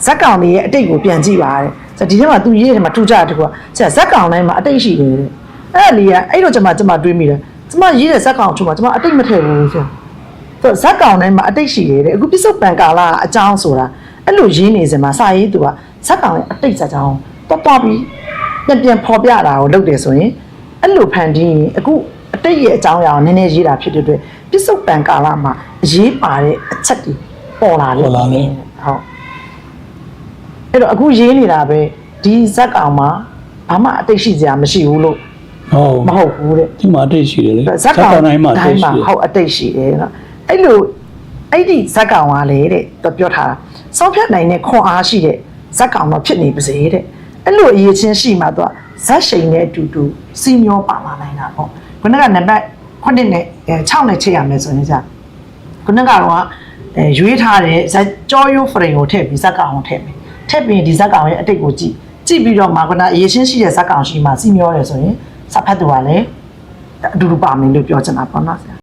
ဇက်ကောင်လေးရဲ့အတိတ်ကိုပြန်ကြည့်ပါတဲ့ဆိုဒီထဲမှာသူရေးတဲ့ထဲမှာထူကြတယ်ကွာဆရာဇက်ကောင်တိုင်းမှာအတိတ်ရှိတယ်တဲ့အဲ့ဒါလေးကအဲ့တော့ကျွန်မတွေးမိတယ်ကျွန်မရေးတဲ့ဇက်ကောင်ထုမှာကျွန်မအတိတ်မထည့်ဘူးဆရာဆိုဇက်ကောင်တိုင်းမှာအတိတ်ရှိတယ်တဲ့အခုပစ္စုပန်ကာလအကြောင်းဆိုတာအဲ့လိုရေးနေစင်မှာစာရေးသူကဇက်ကောင်ရဲ့အတိတ်ဇက်ကြောင်းတော့ပြီးပြန်ဖော်ပြတာကိုလုပ်တယ်ဆိုရင်အဲ့လိုဖန်တီးရင်အခုအတိတ်ရဲ့အကြောင်းအရာကိုနည်းနည်းရေးတာဖြစ်တဲ့အတွက်ပစ္စုပန်ကာလမှာအရေးပါတဲ့အချက်တွေပေါ်လာတယ်ဟုတ်အဲ့တော့အခုရေးနေတာပဲဒီဇက်ကောင်မှာဘာမှအတိတ်ရှိစရာမရှိဘူးလို့မဟုတ်ဘူးတဲ့ဒီမှာအတိတ်ရှိတယ်လေဇက်ကောင်တိုင်းမှာဟုတ်အတိတ်ရှိတယ်နော်အဲ့လိုအဲ့ဒီဇက်ကောင်ကလေတဲ့ပြောထားတာစောင့်ဖြတ်နိုင်တဲ့ခွန်အားရှိတဲ့ဇက်ကောင်တော့ဖြစ်နေပါစေတဲ့အဲ့လိုအရေးချင်းရှိမှတော့ဇက်ရှိန်နဲ့အတူတူစီမျောပါလာနိုင်တာပေါ့ခုနကနံပါတ်9နဲ့6နဲ့ချိန်ရမယ်ဆိုရင်ကြာခုနကတော့ရွေးထားတဲ့ဇက်ကြောရိုးဖရင်ကိုထည့်ပြီးဇက်ကောင်ကိုထည့်မယ်ထည့်ပြီးဒီဇက်ကောင်ရဲ့အတိတ်ကိုကြည့်ပြီးတော့မှခုနအရေးချင်းရှိတဲ့ဇက်ကောင်ရှိမှစီမျောတယ်ဆိုရင်စဖတ်သူကလည်းအတူတူပါမယ်လို့ပြောချင်တာပေါ့နော်